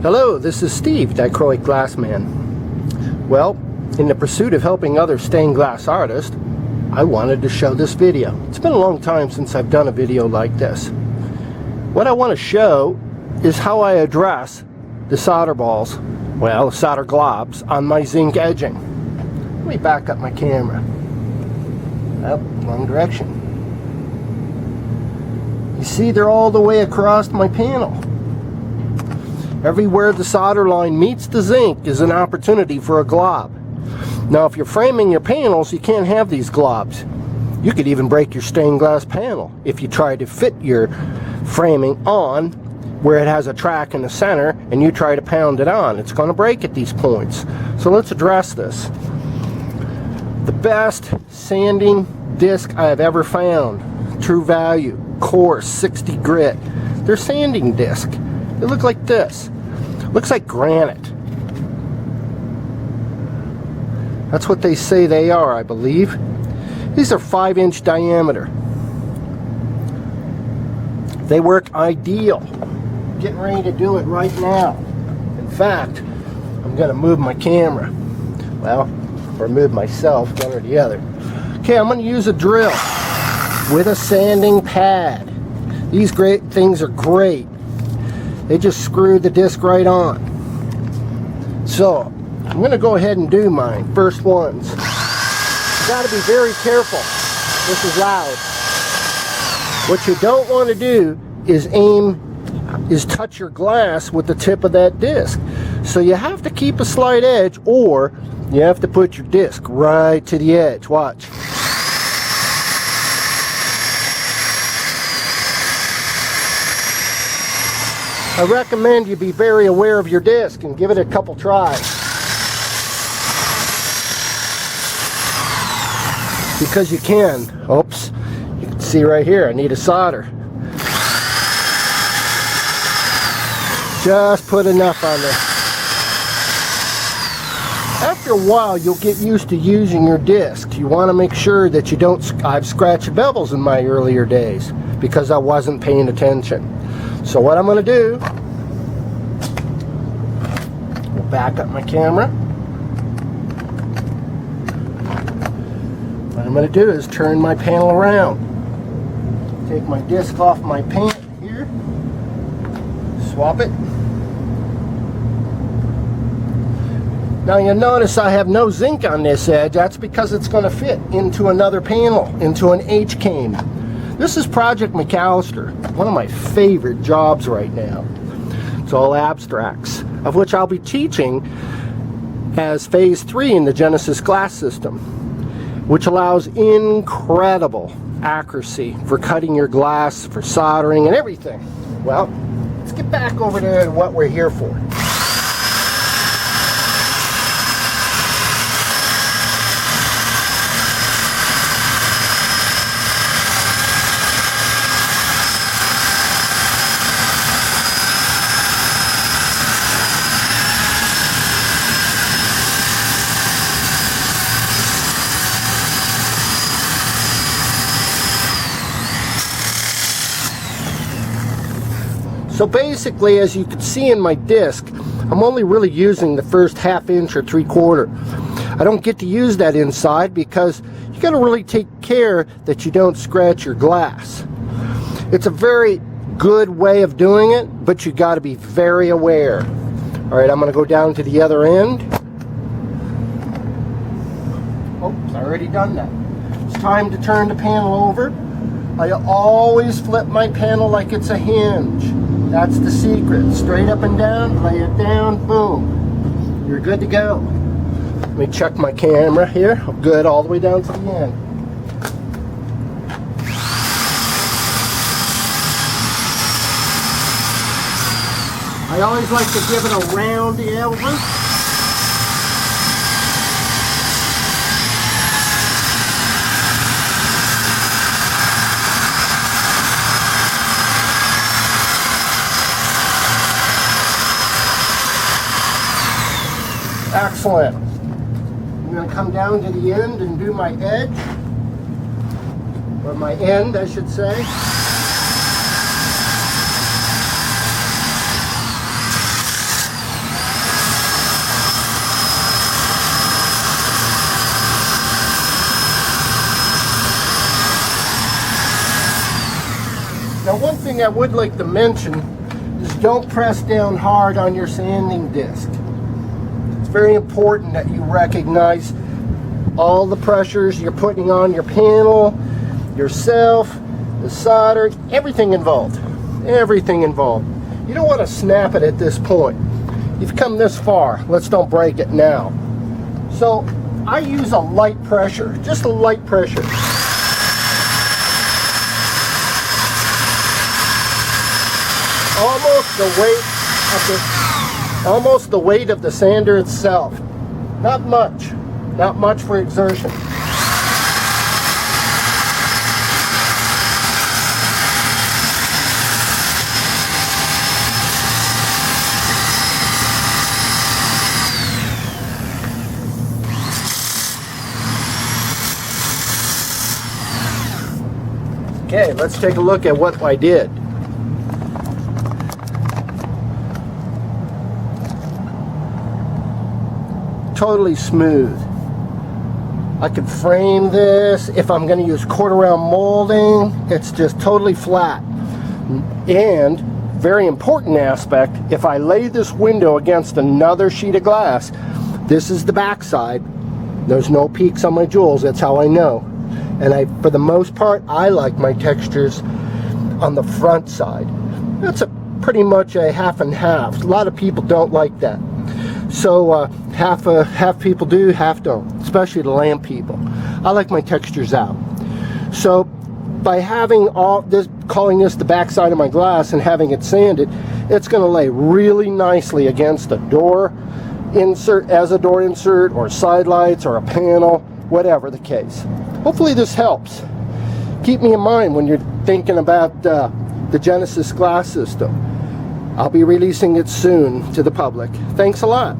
Hello, this is Steve, Dichroic Glassman. Well, in the pursuit of helping other stained glass artists, I wanted to show this video. It's been a long time since I've done a video like this. What I want to show is how I address the solder balls, well, solder globs, on my zinc edging. Let me back up my camera. Oh, wrong direction. You see, they're all the way across my panel. Everywhere the solder line meets the zinc is an opportunity for a glob. Now, if you're framing your panels, you can't have these globs. You could even break your stained glass panel if you try to fit your framing on where it has a track in the center and you try to pound it on. It's going to break at these points. So let's address this. The best sanding disc I have ever found, True Value, coarse, 60 grit. They're sanding disc. They look like this. Looks like granite. That's what they say they are, I believe. These are 5-inch diameter. They work ideal. Getting ready to do it right now. In fact, I'm going to move my camera. Well, or move myself, one or the other. Okay, I'm going to use a drill with a sanding pad. These great things are great. They just screw the disc right on. So, I'm going to go ahead and do mine. First ones. You got to be very careful. This is loud. What you don't want to do is touch your glass with the tip of that disc. So you have to keep a slight edge, or you have to put your disc right to the edge. Watch. I recommend you be very aware of your disc and give it a couple tries. Because you can. Oops. You can see right here, I need a solder. Just put enough on there. After a while, you'll get used to using your disc. You want to make sure that you don't... I've scratched bevels in my earlier days because I wasn't paying attention. So what I'm going to do, we'll back up my camera. What I'm going to do is turn my panel around. Take my disc off my paint here. Swap it. Now you'll notice I have no zinc on this edge. That's because it's going to fit into another panel, into an H-cane. This is Project McAllister, one of my favorite jobs right now. It's all abstracts, of which I'll be teaching as phase 3 in the Genesis glass system, which allows incredible accuracy for cutting your glass, for soldering and everything. Well, let's get back over to what we're here for. So basically, as you can see in my disc, I'm only really using the first 1/2 inch or 3/4. I don't get to use that inside because you got to really take care that you don't scratch your glass. It's a very good way of doing it, but you got to be very aware. All right, I'm going to go down to the other end. Oops, I already done that. It's time to turn the panel over. I always flip my panel like it's a hinge. That's the secret. Straight up and down, lay it down, boom. You're good to go. Let me check my camera here. I'm good all the way down to the end. I always like to give it a round elbow. Excellent. I'm going to come down to the end and do my edge, or my end, I should say. thing I would like to mention is don't press down hard on your sanding disc. It's very important that you recognize all the pressures you're putting on your panel, yourself, the solder, everything involved. Everything involved. You don't want to snap it at this point. You've come this far. Let's don't break it now. So I use a light pressure, just a light pressure. Almost the weight of the sander itself. Not much for exertion. Okay, let's take a look at what I did. Totally smooth. I could frame this. If I'm going to use quarter round molding, it's just totally flat. And very important aspect, if I lay this window against another sheet of glass, this is the back side. There's no peaks on my jewels. That's how I know. And for the most part, I like my textures on the front side. That's pretty much a half and half. A lot of people don't like that. So half people do, half don't, especially the lamp people. I like my textures out. So by having all this, calling this the back side of my glass and having it sanded, it's going to lay really nicely against a door insert, as a door insert, or side lights, or a panel, whatever the case. Hopefully this helps. Keep me in mind when you're thinking about the Genesis glass system. I'll be releasing it soon to the public. Thanks a lot.